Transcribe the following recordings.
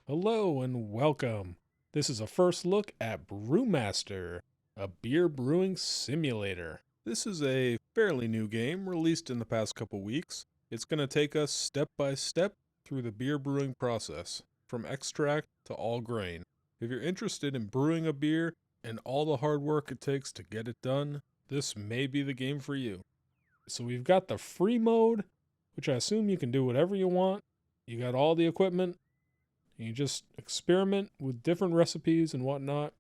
Hello and welcome. This is a first look at Brewmaster, a beer brewing simulator. This is a fairly new game released in the past couple weeks. It's going to take us step by step through the beer brewing process, from extract to all grain. If you're interested in brewing a beer and all the hard work it takes to get it done, this may be the game for you. So we've got the free mode, which I assume you can do whatever you want. You got all the equipment. You just experiment with different recipes and whatnot.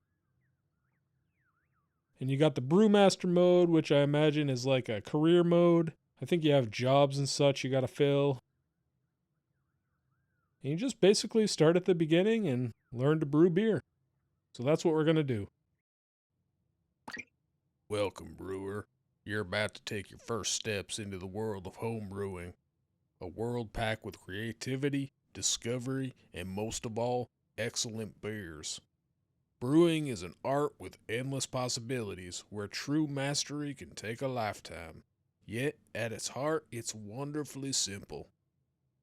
And you got the Brewmaster mode, which I imagine is like a career mode. I think you have jobs and such you got to fill. And you just basically start at the beginning and learn to brew beer. So that's what we're going to do. Welcome, brewer. You're about to take your first steps into the world of home brewing. A world packed with creativity, discovery, and most of all, excellent beers. Brewing is an art with endless possibilities where true mastery can take a lifetime. Yet, at its heart, it's wonderfully simple.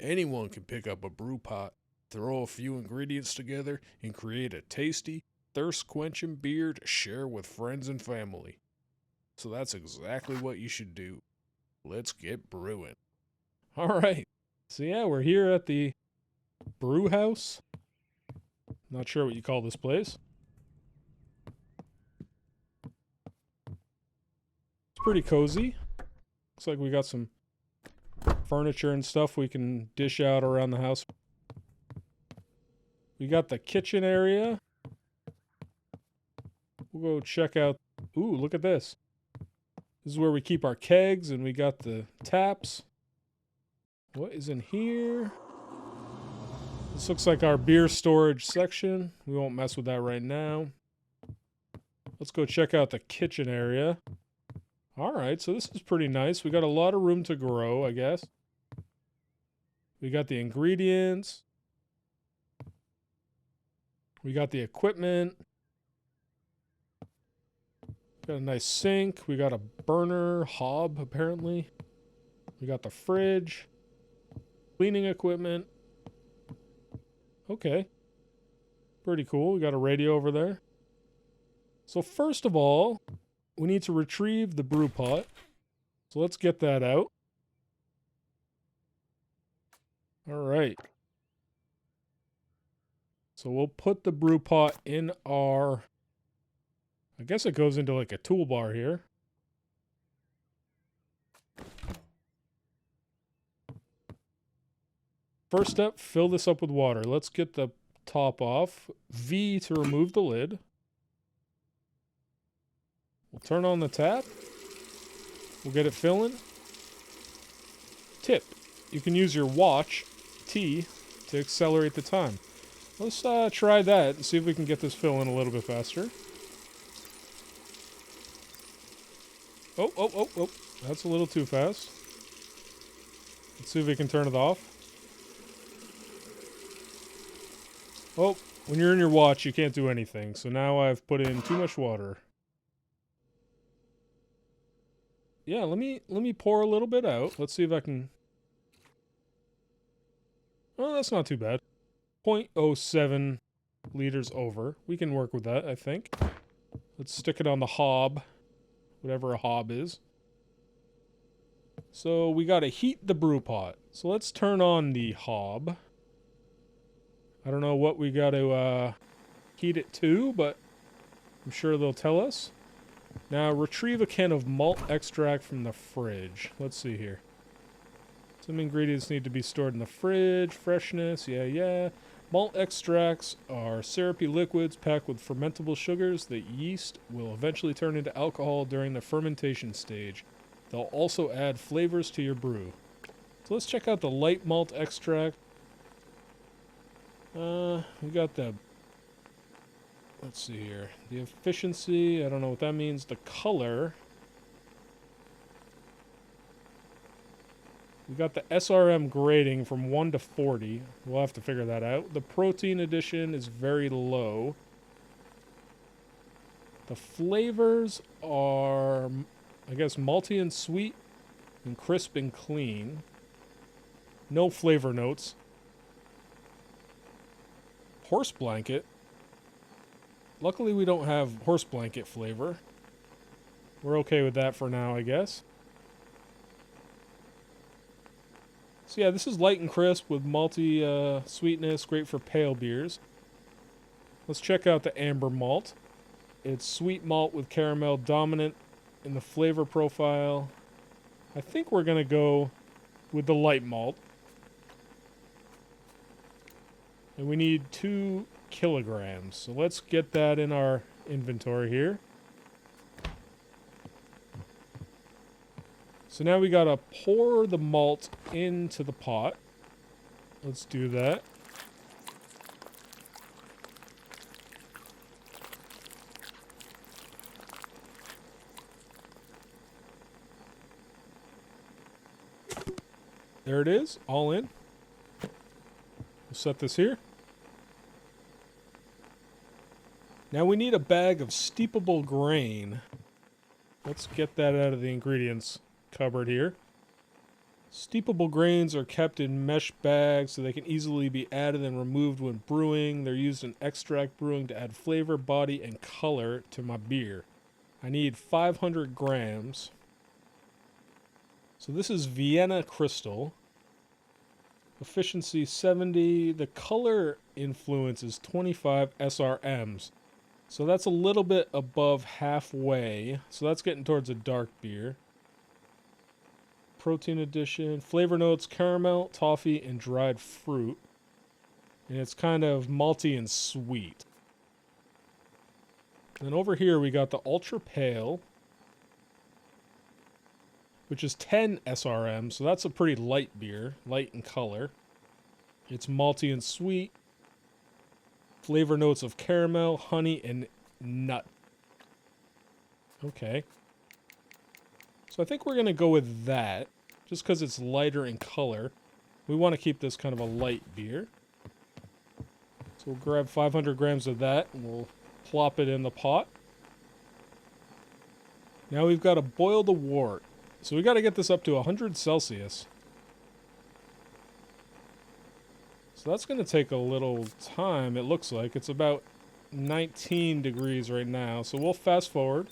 Anyone can pick up a brew pot, throw a few ingredients together, and create a tasty, thirst-quenching beer to share with friends and family. So that's exactly what you should do. Let's get brewing. All right. So yeah, we're here at the Brew House. Not sure what you call this place. It's pretty cozy. Looks like we got some furniture and stuff we can dish out around the house. We got the kitchen area. We'll go check out. Ooh, look at this. This is where we keep our kegs, and we got the taps. What is in here? This looks like our beer storage section. We won't mess with that right now. Let's go check out the kitchen area. Alright, so this is pretty nice. We got a lot of room to grow, I guess. We got the ingredients. We got the equipment. Got a nice sink. We got a burner hob, apparently. We got the fridge. Cleaning equipment. Okay. Pretty cool. We got a radio over there. So first of all, we need to retrieve the brew pot. So let's get that out. All right. So we'll put the brew pot in our... I guess it goes into like a toolbar here. First step, fill this up with water. Let's get the top off. V to remove the lid. We'll turn on the tap. We'll get it filling. Tip, you can use your watch, T, to accelerate the time. Let's try that and see if we can get this filling a little bit faster. Oh. That's a little too fast. Let's see if we can turn it off. Oh, when you're in your watch, you can't do anything. So now I've put in too much water. Yeah, let me pour a little bit out. Let's see if I can... Oh, that's not too bad. 0.07 liters over. We can work with that, I think. Let's stick it on the hob. Whatever a hob is. So we got to heat the brew pot. So let's turn on the hob. I don't know what we got to heat it to, but I'm sure they'll tell us. Now, retrieve a can of malt extract from the fridge. Let's see here. Some ingredients need to be stored in the fridge. Freshness, yeah. Malt extracts are syrupy liquids packed with fermentable sugars that yeast will eventually turn into alcohol during the fermentation stage. They'll also add flavors to your brew. So let's check out the light malt extract. We got the... Let's see here. The efficiency, I don't know what that means. The color. We got the SRM grading from 1 to 40. We'll have to figure that out. The protein addition is very low. The flavors are, I guess, malty and sweet, and crisp and clean. No flavor notes. Horse blanket. Luckily we don't have horse blanket flavor. We're okay with that for now, I guess. So yeah, this is light and crisp with malty sweetness, great for pale beers. Let's check out the amber malt. It's sweet malt with caramel dominant in the flavor profile. I think we're going to go with the light malt. And we need 2 kilograms. So let's get that in our inventory here. So now we gotta pour the malt into the pot. Let's do that. There it is, all in. We'll set this here. Now we need a bag of steepable grain. Let's get that out of the ingredients cupboard here. Steepable grains are kept in mesh bags so they can easily be added and removed when brewing. They're used in extract brewing to add flavor, body, and color to my beer. I need 500 grams. So this is Vienna Crystal. Efficiency 70. The color influence is 25 SRMs. So that's a little bit above halfway. So that's getting towards a dark beer. Protein addition. Flavor notes, caramel, toffee, and dried fruit. And it's kind of malty and sweet. Then over here we got the Ultra Pale, which is 10 SRM, so that's a pretty light beer, light in color. It's malty and sweet. Flavor notes of caramel, honey, and nut. Okay. So I think we're going to go with that, just because it's lighter in color. We want to keep this kind of a light beer. So we'll grab 500 grams of that, and we'll plop it in the pot. Now we've got to boil the wort. So we got to get this up to 100 Celsius. So that's going to take a little time, it looks like. It's about 19 degrees right now. So we'll fast forward.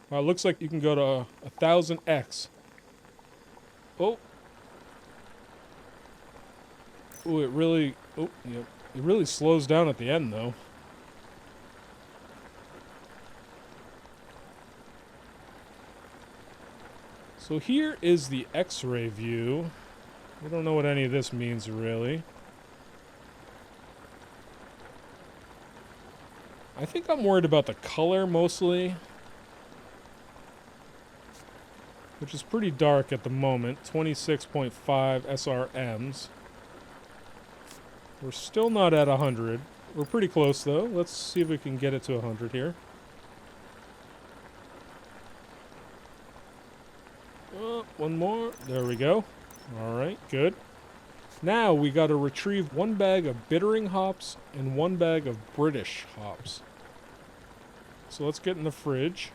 Wow, it looks like you can go to 1000x. Oh. Ooh, it really... Oh, yep. It really slows down at the end, though. So here is the X-ray view. I don't know what any of this means, really. I think I'm worried about the color, mostly. Which is pretty dark at the moment. 26.5 SRMs. We're still not at 100. We're pretty close, though. Let's see if we can get it to 100 here. One more. There we go. Alright, good. Now we got to retrieve 1 bag of bittering hops and 1 bag of British hops. So let's get in the fridge.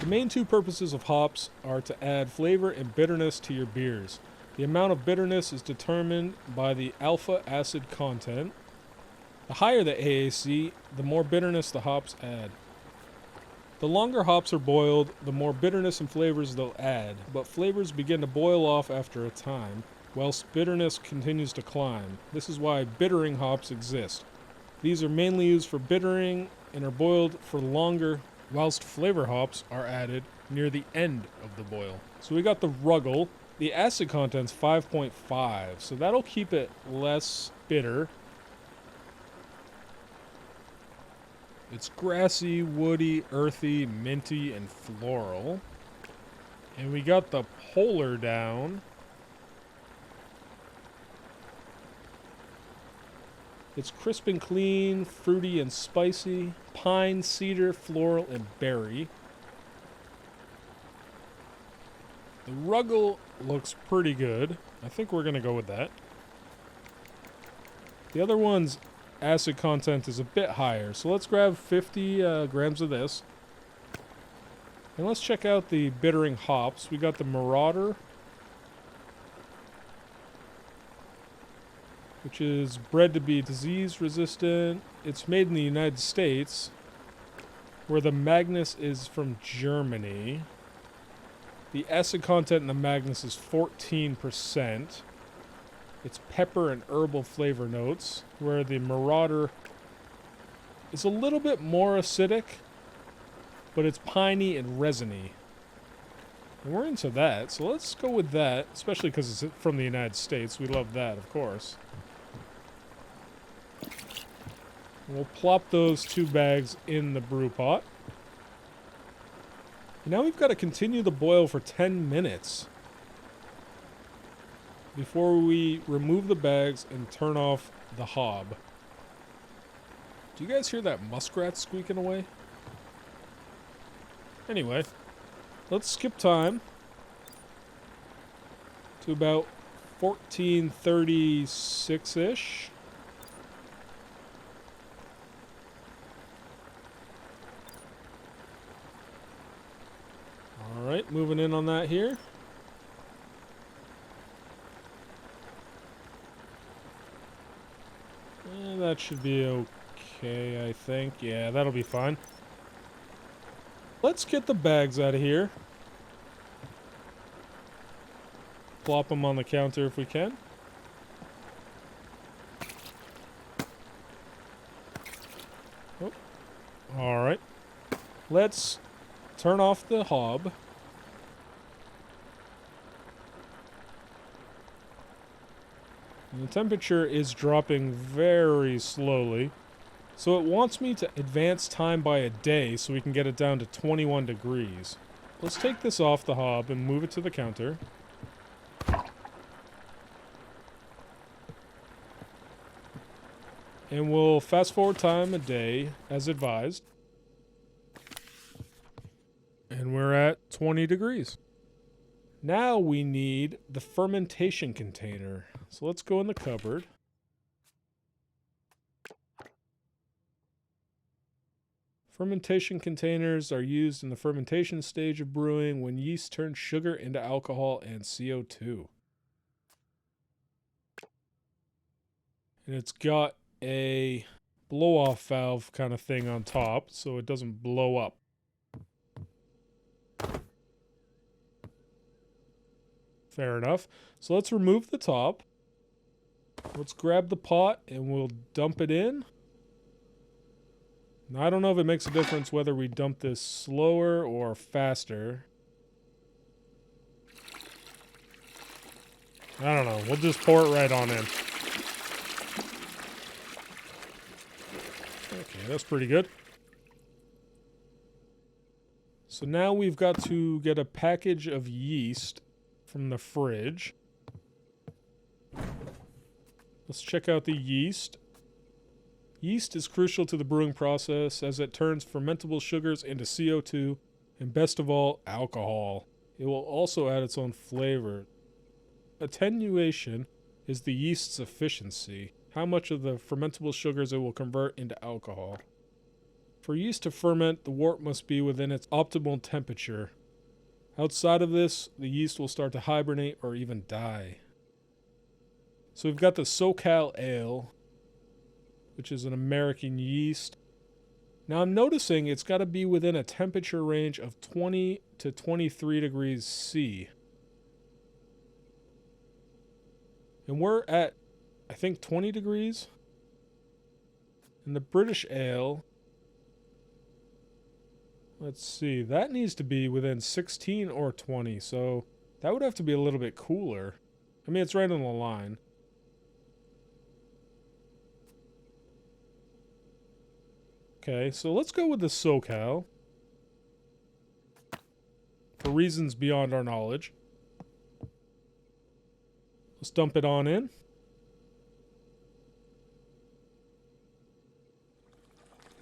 The main 2 purposes of hops are to add flavor and bitterness to your beers. The amount of bitterness is determined by the alpha acid content. The higher the AAC, the more bitterness the hops add. The longer hops are boiled, the more bitterness and flavors they'll add, but flavors begin to boil off after a time, whilst bitterness continues to climb. This is why bittering hops exist. These are mainly used for bittering and are boiled for longer, whilst flavor hops are added near the end of the boil. So we got the Ruggle. The acid content's 5.5, so that'll keep it less bitter. It's grassy, woody, earthy, minty, and floral. And we got the Polar down. It's crisp and clean, fruity and spicy, pine, cedar, floral, and berry. The Ruggle looks pretty good. I think we're going to go with that. The other one's acid content is a bit higher, so let's grab 50 grams of this. And let's check out the bittering hops. We got the Marauder. which is bred to be disease resistant. It's made in the United States, where the Magnus is from Germany. The acid content in the Magnus is 14%. It's pepper and herbal flavor notes, where the Marauder is a little bit more acidic, but it's piney and resiny. And we're into that, so let's go with that, especially because it's from the United States. We love that, of course. We'll plop those 2 bags in the brew pot. Now we've got to continue the boil for 10 minutes before we remove the bags and turn off the hob. Do you guys hear that muskrat squeaking away? Anyway, let's skip time to about 1436-ish. Alright, moving in on that here. And that should be okay, I think. Yeah, that'll be fine. Let's get the bags out of here. Plop them on the counter if we can. Oh. Alright. Let's turn off the hob. And the temperature is dropping very slowly. So it wants me to advance time by a day so we can get it down to 21 degrees. Let's take this off the hob and move it to the counter. And we'll fast forward time a day as advised. And we're at 20 degrees. Now we need the fermentation container. So let's go in the cupboard. Fermentation containers are used in the fermentation stage of brewing when yeast turns sugar into alcohol and CO2. And it's got a blow-off valve kind of thing on top so it doesn't blow up. Fair enough. So let's remove the top. Let's grab the pot and we'll dump it in. Now, I don't know if it makes a difference whether we dump this slower or faster. I don't know. We'll just pour it right on in. Okay, that's pretty good. So now we've got to get a package of yeast from the fridge. Let's check out the yeast. Yeast is crucial to the brewing process as it turns fermentable sugars into CO2 and, best of all, alcohol. It will also add its own flavor. Attenuation is the yeast's efficiency, how much of the fermentable sugars it will convert into alcohol. For yeast to ferment, the wort must be within its optimal temperature. Outside of this, the yeast will start to hibernate or even die. So we've got the SoCal Ale, which is an American yeast. Now I'm noticing it's got to be within a temperature range of 20 to 23 degrees C. And we're at, I think, 20 degrees. And the British Ale, let's see, that needs to be within 16 or 20, so that would have to be a little bit cooler. I mean, it's right on the line. Okay, so let's go with the SoCal. For reasons beyond our knowledge. Let's dump it on in.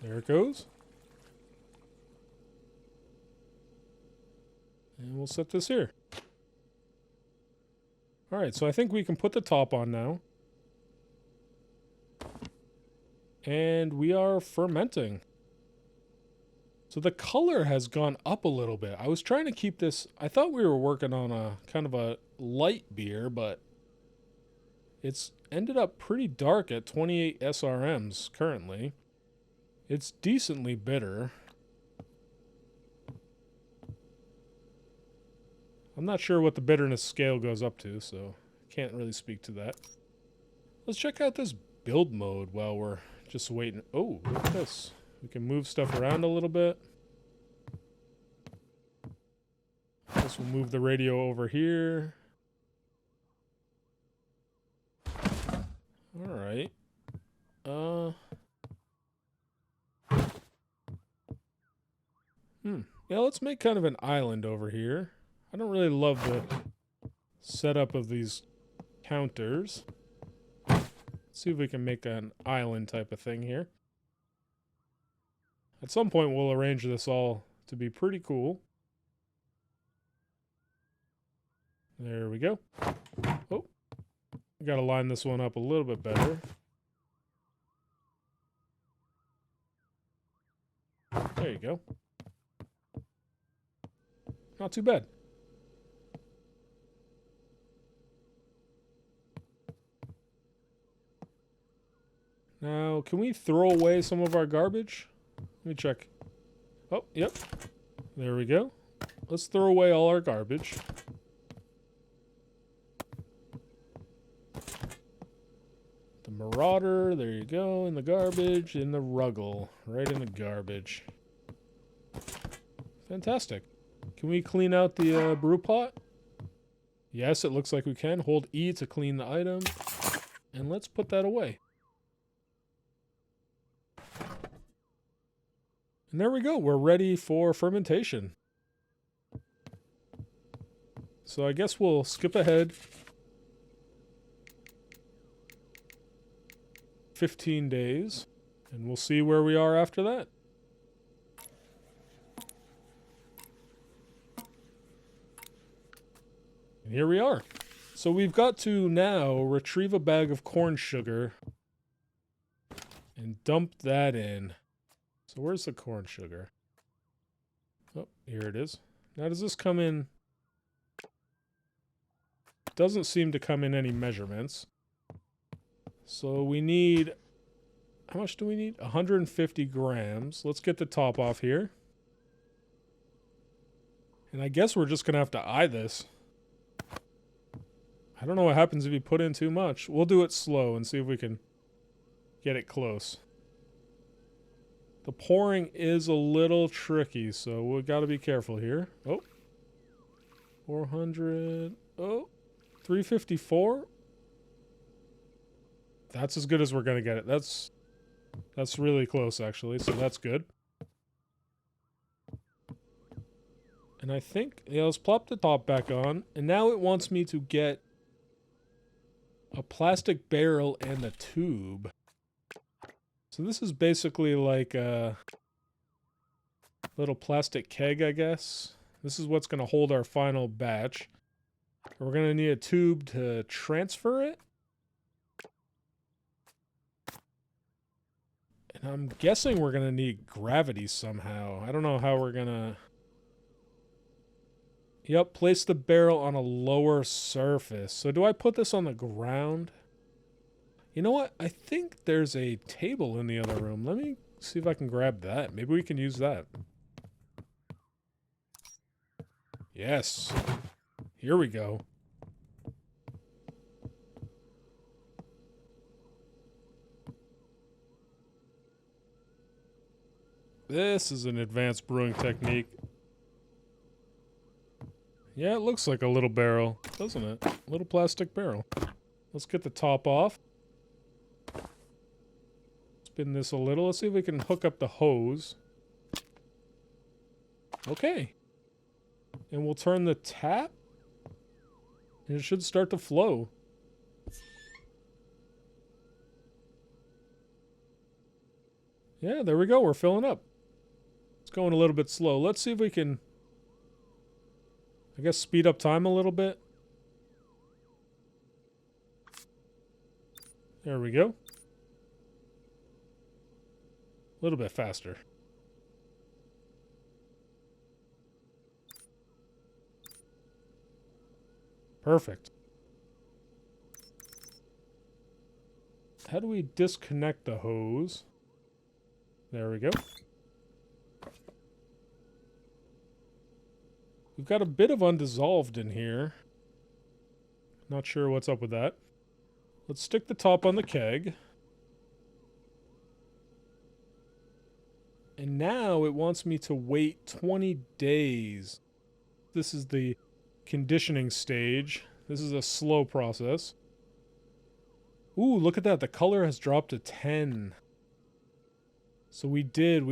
There it goes. And we'll set this here. Alright, so I think we can put the top on now. And we are fermenting. So the color has gone up a little bit. I was trying to keep this... I thought we were working on a kind of a light beer, but It's ended up pretty dark at 28 SRMs currently. It's decently bitter. I'm not sure what the bitterness scale goes up to, so can't really speak to that. Let's check out this build mode while we're just waiting. Oh, look at this. We can move stuff around a little bit. I guess we'll move the radio over here. Alright. Yeah, let's make kind of an island over here. I don't really love the setup of these counters. Let's see if we can make an island type of thing here. At some point, we'll arrange this all to be pretty cool. There we go. Oh, gotta line this one up a little bit better. There you go. Not too bad. Now, can we throw away some of our garbage? Let me check. Oh, yep. There we go. Let's throw away all our garbage. The Marauder, there you go, in the garbage, in the Ruggle, right in the garbage. Fantastic. Can we clean out the brew pot? Yes, it looks like we can. Hold E to clean the item. And let's put that away. And there we go. We're ready for fermentation. So I guess we'll skip ahead 15 days. And we'll see where we are after that. And here we are. So we've got to now retrieve a bag of corn sugar and dump that in. So where's the corn sugar? Oh, here it is. Now does this come in? Doesn't seem to come in any measurements. So we need, how much do we need? 150 grams. Let's get the top off here. And I guess we're just going to have to eye this. I don't know what happens if you put in too much. We'll do it slow and see if we can get it close. The pouring is a little tricky, so we've got to be careful here. Oh. 400. Oh. 354. That's as good as we're going to get it. That's really close, actually, so that's good. And I think, yeah, let's plop the top back on. And now it wants me to get a plastic barrel and a tube. So this is basically like a little plastic keg, I guess. This is what's going to hold our final batch. We're going to need a tube to transfer it. And I'm guessing we're going to need gravity somehow. I don't know how we're going to... Yep, place the barrel on a lower surface. So do I put this on the ground? You know what? I think there's a table in the other room. Let me see if I can grab that. Maybe we can use that. Yes. Here we go. This is an advanced brewing technique. Yeah, it looks like a little barrel, doesn't it? A little plastic barrel. Let's get the top off. Spin this a little. Let's see if we can hook up the hose. Okay. And we'll turn the tap. And it should start to flow. Yeah, there we go. We're filling up. It's going a little bit slow. Let's see if we can... I guess speed up time a little bit. There we go. A little bit faster. Perfect. How do we disconnect the hose? There we go. We've got a bit of undissolved in here. Not sure what's up with that. Let's stick the top on the keg. And now it wants me to wait 20 days. This is the conditioning stage. This is a slow process. Ooh, look at that. The color has dropped to 10. So we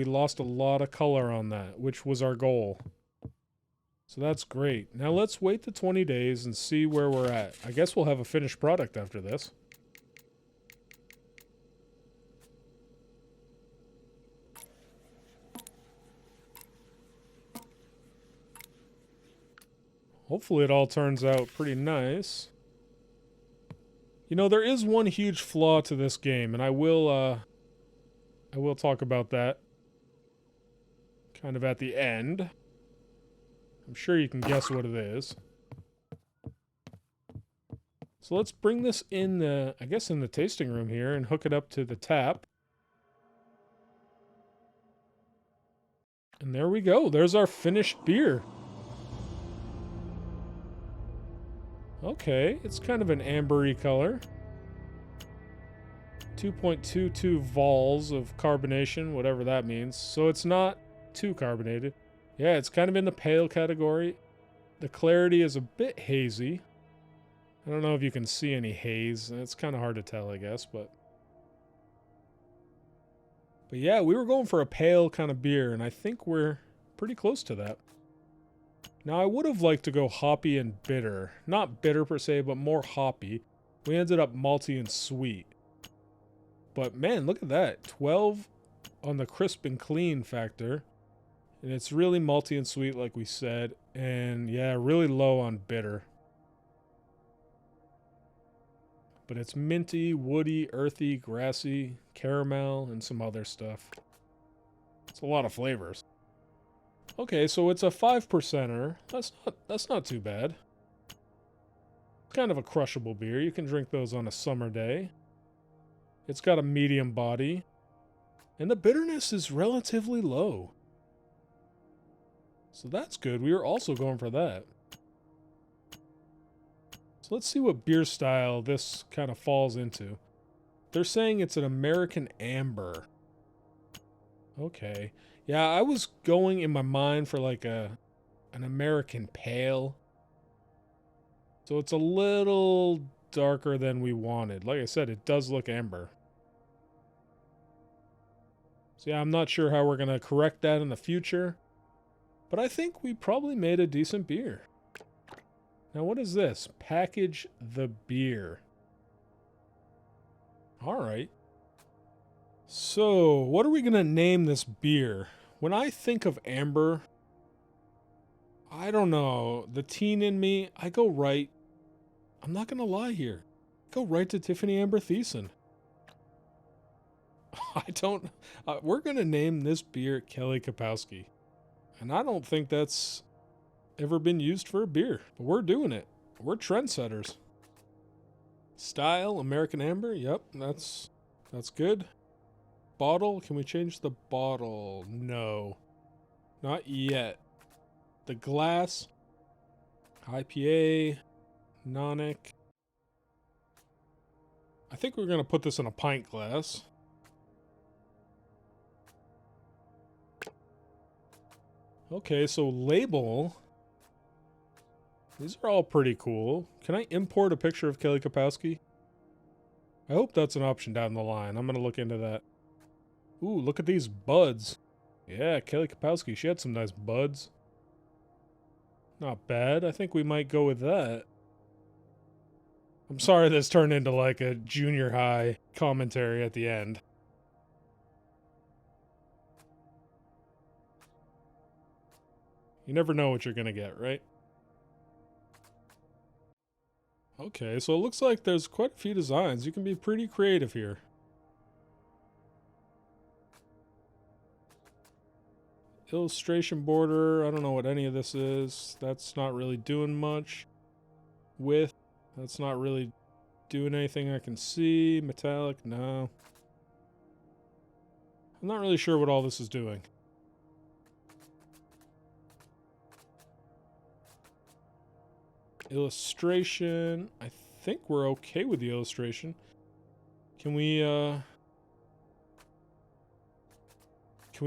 lost a lot of color on that, which was our goal. So that's great. Now let's wait the 20 days and see where we're at. I guess we'll have a finished product after this. Hopefully it all turns out pretty nice. You know, there is one huge flaw to this game, and I will talk about that kind of at the end. I'm sure you can guess what it is. So let's bring this in the, I guess in the tasting room here and hook it up to the tap. And there we go. There's our finished beer. Okay, it's kind of an ambery color. 2.22 vols of carbonation, whatever that means. So it's not too carbonated. Yeah, it's kind of in the pale category. The clarity is a bit hazy. I don't know if you can see any haze. It's kind of hard to tell, I guess, but yeah, we were going for a pale kind of beer, and I think we're pretty close to that. Now, I would have liked to go hoppy and bitter. Not bitter per se, but more hoppy. We ended up malty and sweet. But man, look at that. 12 on the crisp and clean factor. And it's really malty and sweet, like we said. And yeah, really low on bitter. But it's minty, woody, earthy, grassy, caramel, and some other stuff. It's a lot of flavors. Okay, so it's a 5%er. That's not too bad. Kind of a crushable beer. You can drink those on a summer day. It's got a medium body. And the bitterness is relatively low. So that's good. We were also going for that. So let's see what beer style this kind of falls into. They're saying it's an American amber. Okay. Yeah, I was going in my mind for like an American pale. So it's a little darker than we wanted. Like I said, it does look amber. So yeah, I'm not sure how we're going to correct that in the future. But I think we probably made a decent beer. Now what is this? Package the beer. Alright. So, what are we going to name this beer? When I think of amber, I don't know. The teen in me, I go right. I'm not going to lie here. I go right to Tiffany Amber Thiessen. We're going to name this beer Kelly Kapowski. And I don't think that's ever been used for a beer. But we're doing it. We're trendsetters. Style, American Amber. Yep, that's good. Bottle, can we change the bottle? No. Not yet. The glass. IPA. Nonic. I think we're going to put this in a pint glass. Okay, so label. These are all pretty cool. Can I import a picture of Kelly Kapowski? I hope that's an option down the line. I'm going to look into that. Ooh, look at these buds. Yeah, Kelly Kapowski. She had some nice buds. Not bad. I think we might go with that. I'm sorry this turned into like a junior high commentary at the end. You never know what you're going to get, right? Okay, so it looks like there's quite a few designs. You can be pretty creative here. Illustration border, I don't know what any of this is. That's not really doing much. Width, that's not really doing anything I can see. Metallic, no. I'm not really sure what all this is doing. Illustration. I think we're okay with the illustration. Can we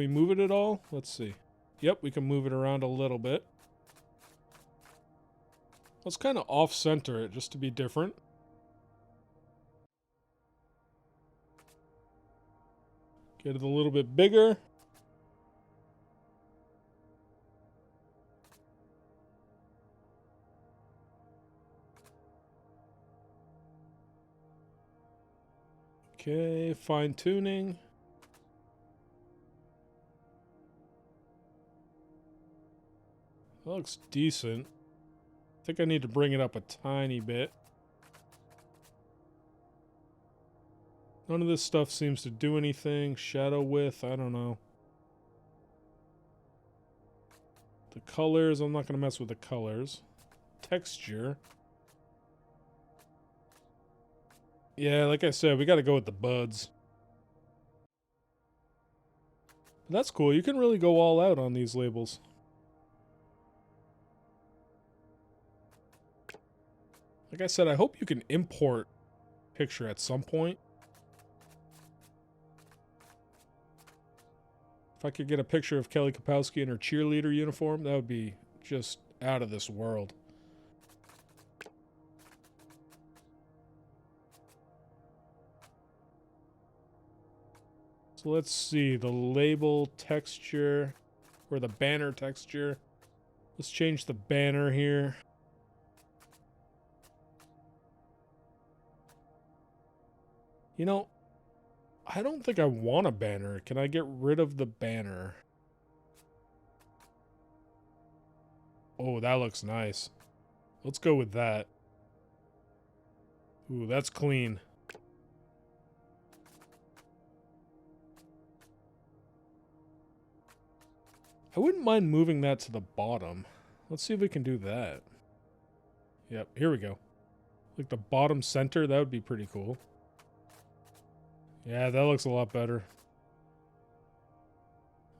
move it at all? Let's see. Yep, we can move it around a little bit. Let's kind of off-center it just to be different. Get it a little bit bigger. Okay, fine-tuning. That looks decent. I think I need to bring it up a tiny bit. None of this stuff seems to do anything. Shadow width, I don't know. The colors, I'm not going to mess with the colors. Texture. Yeah, like I said, we got to go with the buds. But that's cool. You can really go all out on these labels. Like I said, I hope you can import picture at some point. If I could get a picture of Kelly Kapowski in her cheerleader uniform, that would be just out of this world. So let's see, the label texture, or the banner texture. Let's change the banner here. You know, I don't think I want a banner. Can I get rid of the banner? Oh, that looks nice. Let's go with that. Ooh, that's clean. I wouldn't mind moving that to the bottom. Let's see if we can do that. Yep, here we go. Like the bottom center, that would be pretty cool. Yeah, that looks a lot better.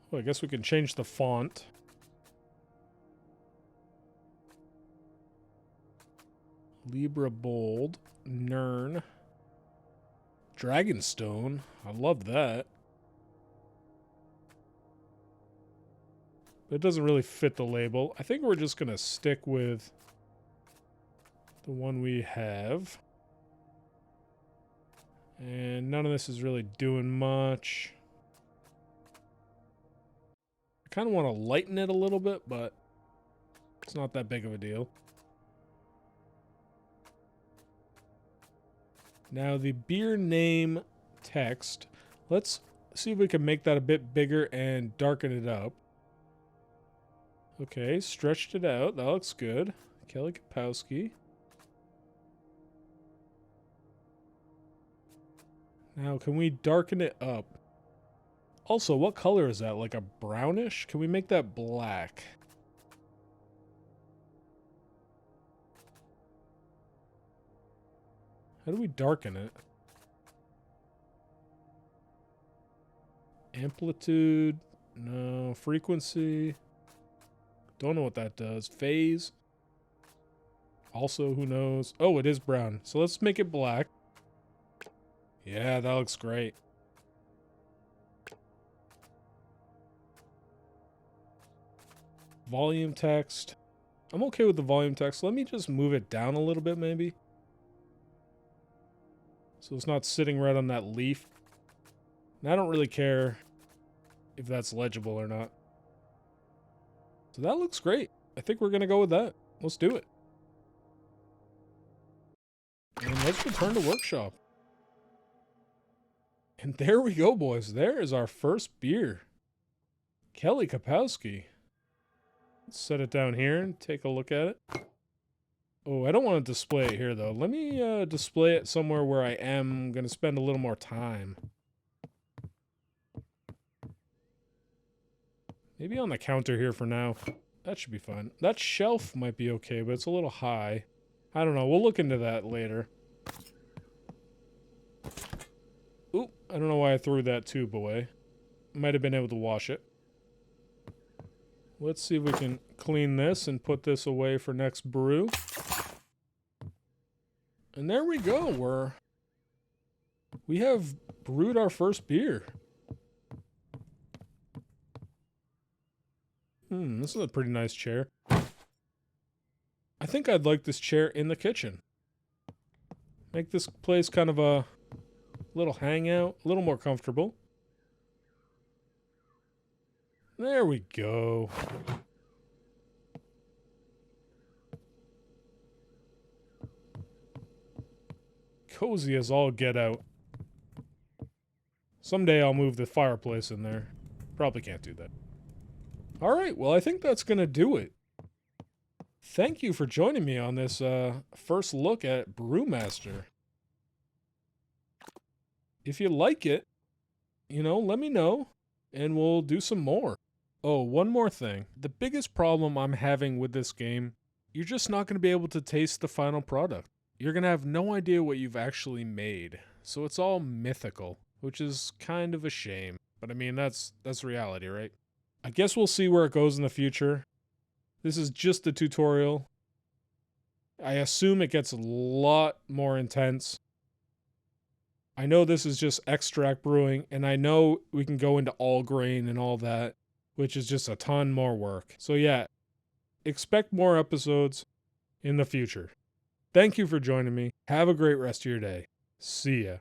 Well, I guess we can change the font. Libra Bold. Nern. Dragonstone. I love that. But it doesn't really fit the label. I think we're just going to stick with the one we have. And none of this is really doing much. I kind of want to lighten it a little bit, but it's not that big of a deal. Now the beer name text, let's see if we can make that a bit bigger and darken it up. Okay, stretched it out. That looks good. Kelly Kapowski. Now, can we darken it up? Also, what color is that? Like a brownish? Can we make that black? How do we darken it? Amplitude? No. Frequency? Don't know what that does. Phase? Also, who knows? Oh, it is brown. So let's make it black. Yeah, that looks great. Volume text. I'm okay with the volume text. Let me just move it down a little bit, maybe. So it's not sitting right on that leaf. And I don't really care if that's legible or not. So that looks great. I think we're going to go with that. Let's do it. And let's return to workshop. And there we go, boys. There is our first beer. Kelly Kapowski. Let's set it down here and take a look at it. Oh, I don't want to display it here, though. Let me display it somewhere where I am going to spend a little more time. Maybe on the counter here for now. That should be fine. That shelf might be okay, but it's a little high. I don't know. We'll look into that later. I don't know why I threw that tube away. Might have been able to wash it. Let's see if we can clean this and put this away for next brew. And there we go. We have brewed our first beer. This is a pretty nice chair. I think I'd like this chair in the kitchen. Make this place kind of a little hangout, a little more comfortable. There we go. Cozy as all get out. Someday I'll move the fireplace in there. Probably can't do that. Alright, well I think that's gonna do it. Thank you for joining me on this first look at Brewmaster. If you like it, let me know, and we'll do some more. Oh, one more thing. The biggest problem I'm having with this game, you're just not going to be able to taste the final product. You're going to have no idea what you've actually made. So it's all mythical, which is kind of a shame. But I mean, that's reality, right? I guess we'll see where it goes in the future. This is just the tutorial. I assume it gets a lot more intense. I know this is just extract brewing, and I know we can go into all grain and all that, which is just a ton more work. So yeah, expect more episodes in the future. Thank you for joining me. Have a great rest of your day. See ya.